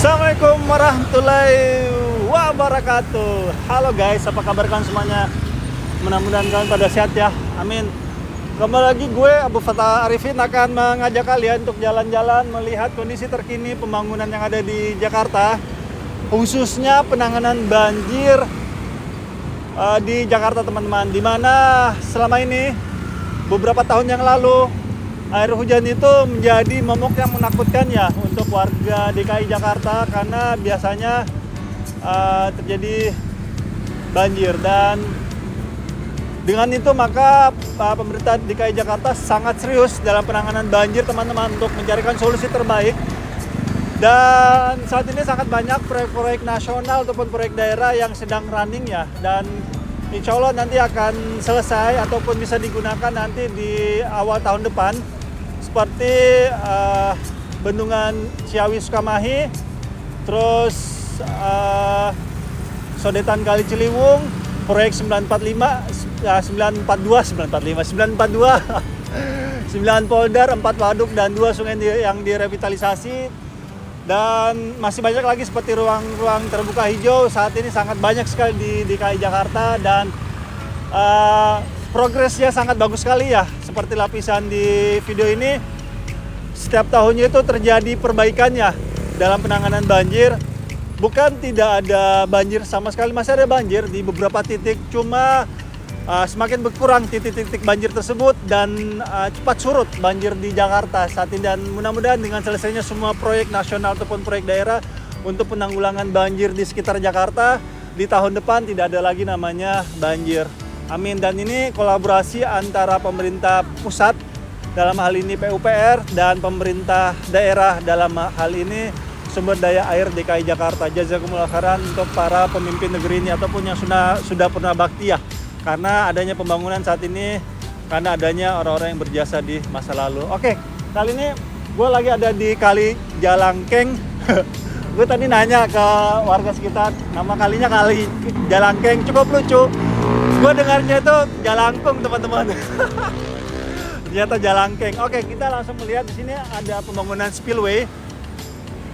Assalamualaikum warahmatullahi wabarakatuh. Halo guys, apa kabar kalian semuanya? Mudah-mudahan kalian pada sehat ya, amin. Kembali lagi gue Abu Fatah Arifin akan mengajak kalian untuk jalan-jalan melihat kondisi terkini pembangunan yang ada di Jakarta, khususnya penanganan banjir di Jakarta teman-teman. Dimana selama ini beberapa tahun yang lalu air hujan itu menjadi momok yang menakutkan ya untuk warga DKI Jakarta, karena biasanya terjadi banjir, dan dengan itu maka pemerintah DKI Jakarta sangat serius dalam penanganan banjir teman-teman untuk mencarikan solusi terbaik. Dan saat ini sangat banyak proyek-proyek nasional ataupun proyek daerah yang sedang running ya, dan insya Allah nanti akan selesai ataupun bisa digunakan nanti di awal tahun depan, seperti Bendungan Ciawi Sukamahi, terus Sodetan Kali Ciliwung, proyek 942, 9 polder, 4 waduk, dan 2 sungai yang direvitalisasi. Dan masih banyak lagi seperti ruang-ruang terbuka hijau saat ini sangat banyak sekali di DKI Jakarta, dan progresnya sangat bagus sekali ya. Seperti lapisan di video ini, setiap tahunnya itu terjadi perbaikannya dalam penanganan banjir. Bukan tidak ada banjir sama sekali, masih ada banjir di beberapa titik, cuma semakin berkurang titik-titik banjir tersebut, dan cepat surut banjir di Jakarta saat ini. Dan mudah-mudahan dengan selesainya semua proyek nasional ataupun proyek daerah untuk penanggulangan banjir di sekitar Jakarta, di tahun depan tidak ada lagi namanya banjir. Amin. Dan ini kolaborasi antara pemerintah pusat, dalam hal ini PUPR, dan pemerintah daerah, dalam hal ini Sumber Daya Air DKI Jakarta. Jazakumullah khairan untuk para pemimpin negeri ini ataupun yang sudah pernah bakti ya, karena adanya pembangunan saat ini, karena adanya orang-orang yang berjasa di masa lalu. Oke, kali ini gue lagi ada di Kali Jalangkeng. Gue tadi nanya ke warga sekitar, nama kalinya Kali Jalangkeng, cukup lucu. Gue dengarnya itu Jalangkung teman-teman. Ternyata Jalangkeng. Oke, kita langsung melihat di sini ada pembangunan spillway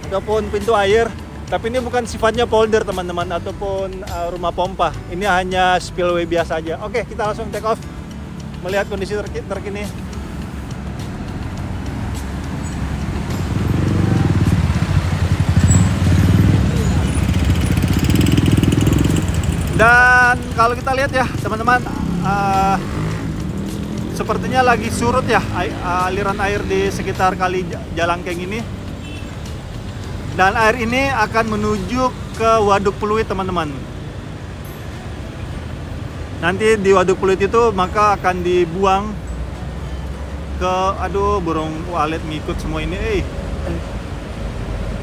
ataupun pintu air. Tapi ini bukan sifatnya polder teman-teman ataupun rumah pompa. Ini hanya spillway biasa aja. Oke, kita langsung take off melihat kondisi terkini. Dan kalau kita lihat ya teman-teman, sepertinya lagi surut ya aliran air di sekitar Kali Jalangkeng ini. Dan air ini akan menuju ke Waduk Pluit teman-teman. Nanti di Waduk Pluit itu maka akan dibuang ke, aduh burung walet ngikut semua ini.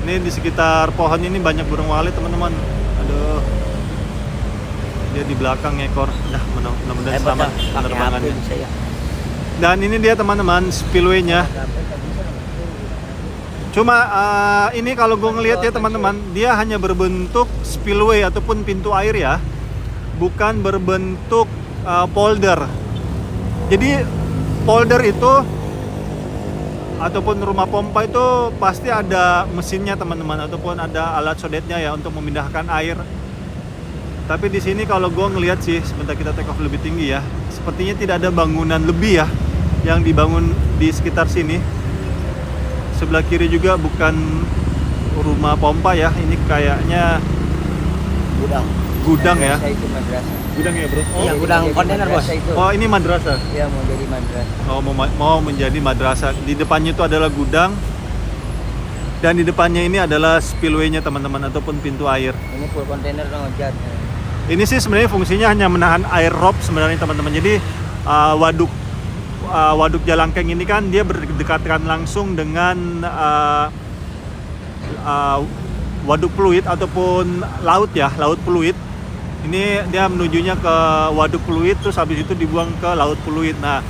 Ini di sekitar pohon ini banyak burung walet teman-teman. Aduh, dia di belakang ekor. Nah, mudah-mudahan selamat penerbangannya. Dan ini dia teman-teman spillway-nya. Cuma ini kalau gue ngelihat ya teman-teman, dia hanya berbentuk spillway ataupun pintu air ya, bukan berbentuk polder. Jadi polder itu ataupun rumah pompa itu pasti ada mesinnya teman-teman, ataupun ada alat sodetnya ya untuk memindahkan air. Tapi di sini kalau gue ngelihat sih, sebentar kita take off lebih tinggi ya, sepertinya tidak ada bangunan lebih ya yang dibangun di sekitar sini. Sebelah kiri juga bukan rumah pompa ya, ini kayaknya gudang ya. Gudang ya bro? Iya, gudang kontainer bos. Oh, ini madrasah? Iya, mau jadi madrasah. Oh, mau menjadi madrasah. Di depannya itu adalah gudang, dan di depannya ini adalah spillway-nya teman-teman ataupun pintu air. Ini full kontainer dong, Jad. Ini sih sebenarnya fungsinya hanya menahan air rob sebenarnya teman-teman. Jadi Waduk Jalangkeng ini kan dia berdekatan langsung dengan Waduk Pluit ataupun laut ya, Laut Pluit. Ini dia menujunya ke Waduk Pluit, terus habis itu dibuang ke Laut Pluit. Nah,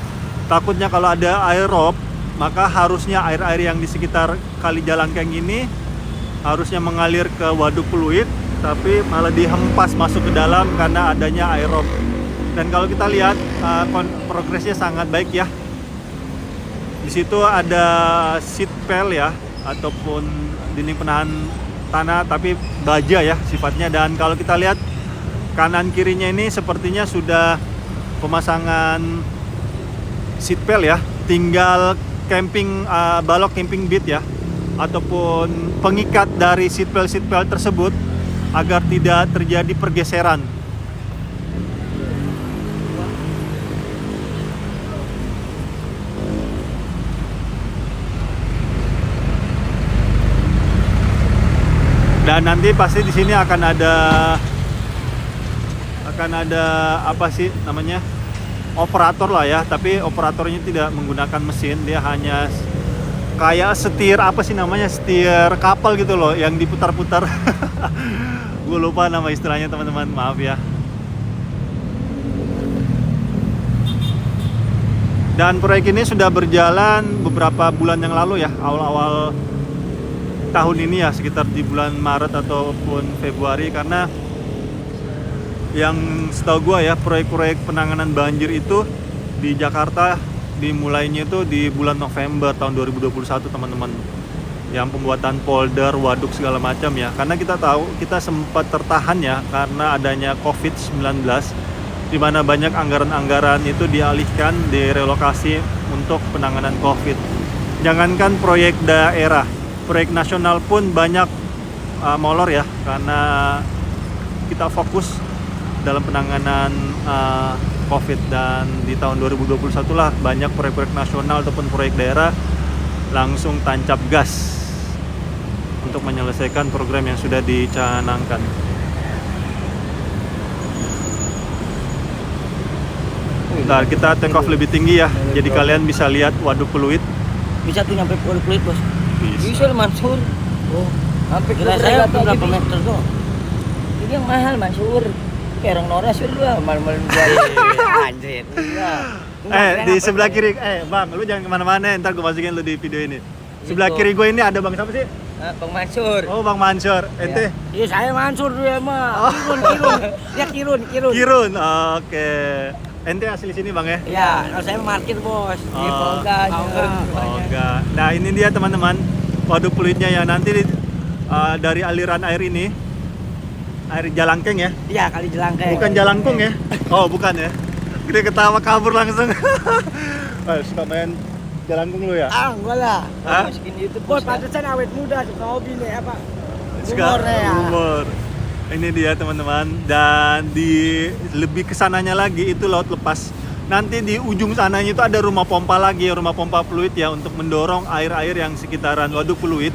takutnya kalau ada air rob, maka harusnya air-air yang di sekitar Kali Jalangkeng ini harusnya mengalir ke Waduk Pluit, tapi malah dihempas masuk ke dalam karena adanya air rob. Dan kalau kita lihat progresnya sangat baik ya. Di situ ada seat pel ya, ataupun dinding penahan tanah tapi baja ya sifatnya. Dan kalau kita lihat kanan kirinya ini sepertinya sudah pemasangan seatbelt ya, tinggal camping balok camping bit ya, ataupun pengikat dari seatbelt tersebut agar tidak terjadi pergeseran. Dan nanti pasti di sini akan ada apa sih namanya, operator lah ya, tapi operatornya tidak menggunakan mesin, dia hanya kayak setir apa sih namanya, setir kapal gitu loh yang diputar-putar. Gue lupa nama istilahnya teman-teman, maaf ya. Dan proyek ini sudah berjalan beberapa bulan yang lalu ya, awal-awal tahun ini ya, sekitar di bulan Maret ataupun Februari. Karena yang setahu gue ya, proyek-proyek penanganan banjir itu di Jakarta dimulainya itu di bulan November tahun 2021 teman-teman, yang pembuatan polder, waduk segala macam ya. Karena kita tahu kita sempat tertahan ya karena adanya COVID-19, di mana banyak anggaran-anggaran itu dialihkan, direlokasi untuk penanganan COVID. Jangankan proyek daerah, proyek nasional pun banyak molor ya, karena kita fokus dalam penanganan COVID. Dan di tahun 2021 lah banyak proyek-proyek nasional ataupun proyek daerah langsung tancap gas untuk menyelesaikan program yang sudah dicanangkan. Bentar, kita take off lebih tinggi ya, jadi kalian bisa lihat waduk Pluit. Bisa tuh nyampe Waduk Pluit, Bos. Bisa Mansur. Oh, Sampai kira saya berapa meter tuh? Ini yang mahal Mansur. Kayak orang Nora sur lah, mal-mal gua. Anjir. Di sebelah kiri, Bang, lu jangan kemana-mana, ntar gue masukin lu di video ini. Sebelah kiri gue ini ada Bang siapa sih? Bang Mansur. Oh, Bang Mansur. Ente? iya saya Mansur dia mah. Kirun. Ya Kirun. Kirun. Oke. Ente asli sini Bang ya? Iya, kalau saya parkir, Bos. Di Polga. Enggak. Nah, ini dia teman-teman, waduk Pluitnya ya. Nanti dari aliran air ini, air Jalangkeng ya? Iya, kali Jelangkeng. Bukan Jalangkung ya? Oh, bukan ya? Dia ketawa kabur langsung. Suka main Jalangkung lu ya? Ah, enggak lah. Hah? Masukin YouTube, Bos, Bos. pantesan awet muda suka hobi nih apa? Suka Humornya ya. humor. Ini dia teman-teman. Dan di lebih kesananya lagi itu laut lepas. Nanti di ujung sananya itu ada rumah pompa lagi, rumah pompa Pluit ya, untuk mendorong air-air yang sekitaran waduk Pluit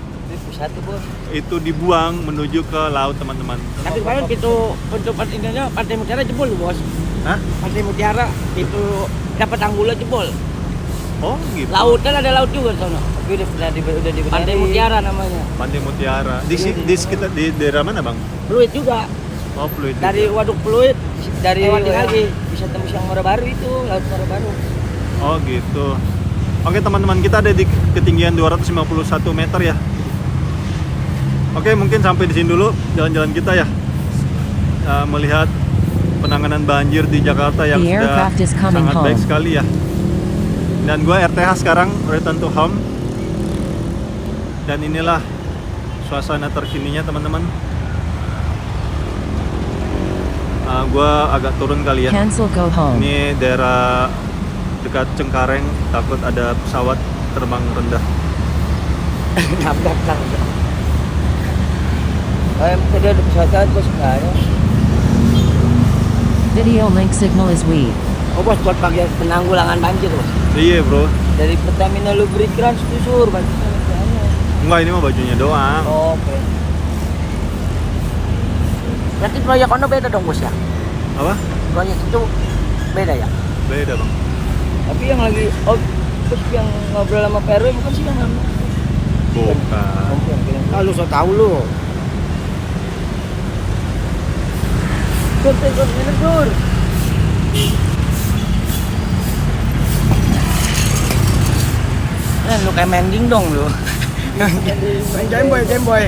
Satu, Bos. itu dibuang menuju ke laut teman-teman. Tapi kemarin itu untuk intinya Pantai Mutiara jebol, Bos. Hah? Pantai Mutiara itu dapat tanggulnya jebol. Oh gitu. Laut kan ada laut juga di sana. Tapi udah dibenerin. Pantai Mutiara namanya. Pantai Mutiara. Di sekitar di daerah mana Bang? Pluit juga. Oh Pluit. Dari Waduk Pluit Dari lewat lagi. bisa tembus yang Muara Baru itu, Laut Muara Baru. Oh gitu. Oke teman-teman, kita ada di ketinggian 251 meter ya. Oke, mungkin sampai di sini dulu jalan-jalan kita ya, melihat penanganan banjir di Jakarta yang The sudah aircraft is coming sangat baik home. sekali ya. Dan gue RTH sekarang, return to home. Dan inilah suasana terkininya teman-teman. Gue agak turun kali ya. Cancel go home. Ini daerah dekat Cengkareng, takut ada pesawat terbang rendah. Nabrak kan. Tadi ada pesawat, Bos, nggak ada. Video link signal is weak. Oh, Bos, buat bagian penanggulangan banjir, Bos. Iya bro. Dari Pertamina Lubricants tuh sur, banjirnya masih ada. Enggak, ini mah bajunya doang. Oh, oke. Berarti proyek Ono beda dong, Bos ya? Apa? Proyek itu beda ya? Beda bang. Tapi yang lagi Bos yang ngobrol sama PRW bukan sih yang mana? Bukan. Ah, lu so tau lu. Sur, sur. Lu kayak mending dong lu. Game boy.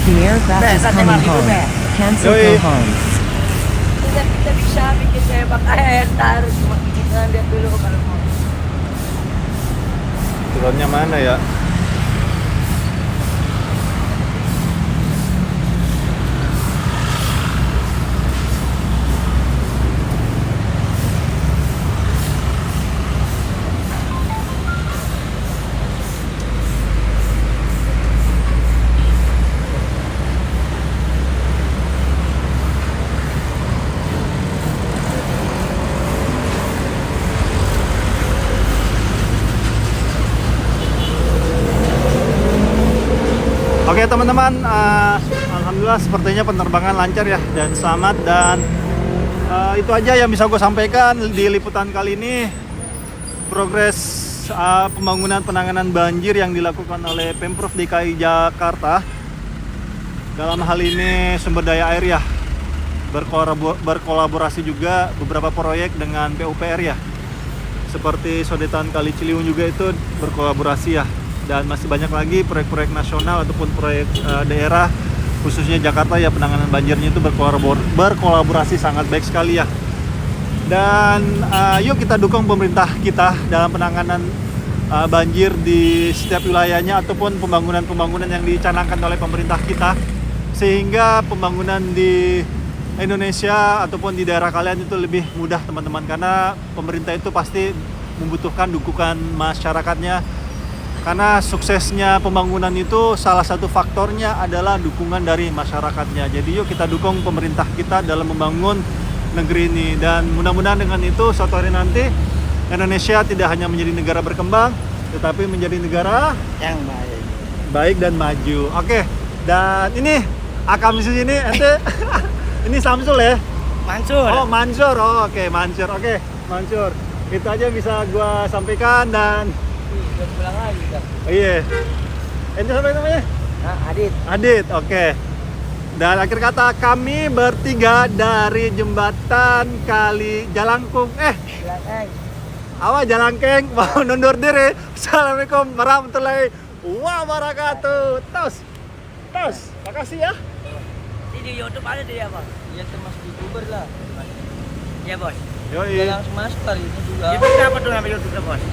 The aircraft is coming home. Cancel go Yoi. home. Kita bisa bikin sepak ntar cuma kita lihat dulu kalau mau. Drone-nya mana ya? Oke teman-teman, alhamdulillah sepertinya penerbangan lancar ya dan selamat, dan itu aja yang bisa gue sampaikan di liputan kali ini. Progres pembangunan penanganan banjir yang dilakukan oleh Pemprov DKI Jakarta, dalam hal ini sumber daya air ya, berkolaborasi juga beberapa proyek dengan PUPR ya, seperti Sodetan Kali Ciliwung juga itu berkolaborasi ya. Dan masih banyak lagi proyek-proyek nasional ataupun proyek daerah, khususnya Jakarta ya, penanganan banjirnya itu berkolaborasi sangat baik sekali ya. Dan yuk kita dukung pemerintah kita dalam penanganan banjir di setiap wilayahnya ataupun pembangunan-pembangunan yang dicanangkan oleh pemerintah kita, sehingga pembangunan di Indonesia ataupun di daerah kalian itu lebih mudah teman-teman, karena pemerintah itu pasti membutuhkan dukungan masyarakatnya. Karena suksesnya pembangunan itu salah satu faktornya adalah dukungan dari masyarakatnya. Jadi yuk kita dukung pemerintah kita dalam membangun negeri ini. Dan mudah-mudahan dengan itu suatu hari nanti Indonesia tidak hanya menjadi negara berkembang, tetapi menjadi negara yang baik dan maju. Oke, dan ini Akam di sini ente ini Samsul ya? Mansur. Oh Mansur, oh, oke Mansur, oke Mansur. Itu aja bisa gua sampaikan. Dan Udah pulang lagi kan. iya. Ente siapa namanya? Nah, Adit. Adit, oke. Dan akhir kata kami bertiga dari jembatan Kali Jalangkung. Bilang Awas Jalangkeng mau nundur diri. Assalamualaikum warahmatullahi wabarakatuh. Tos. Makasih ya. di YouTube ada dia Bos. Iya termasuk YouTuber lah. Ya Bos. Yoi. Dia langsung masuk kali ini juga. Itu apa tuh nama YouTube Bos?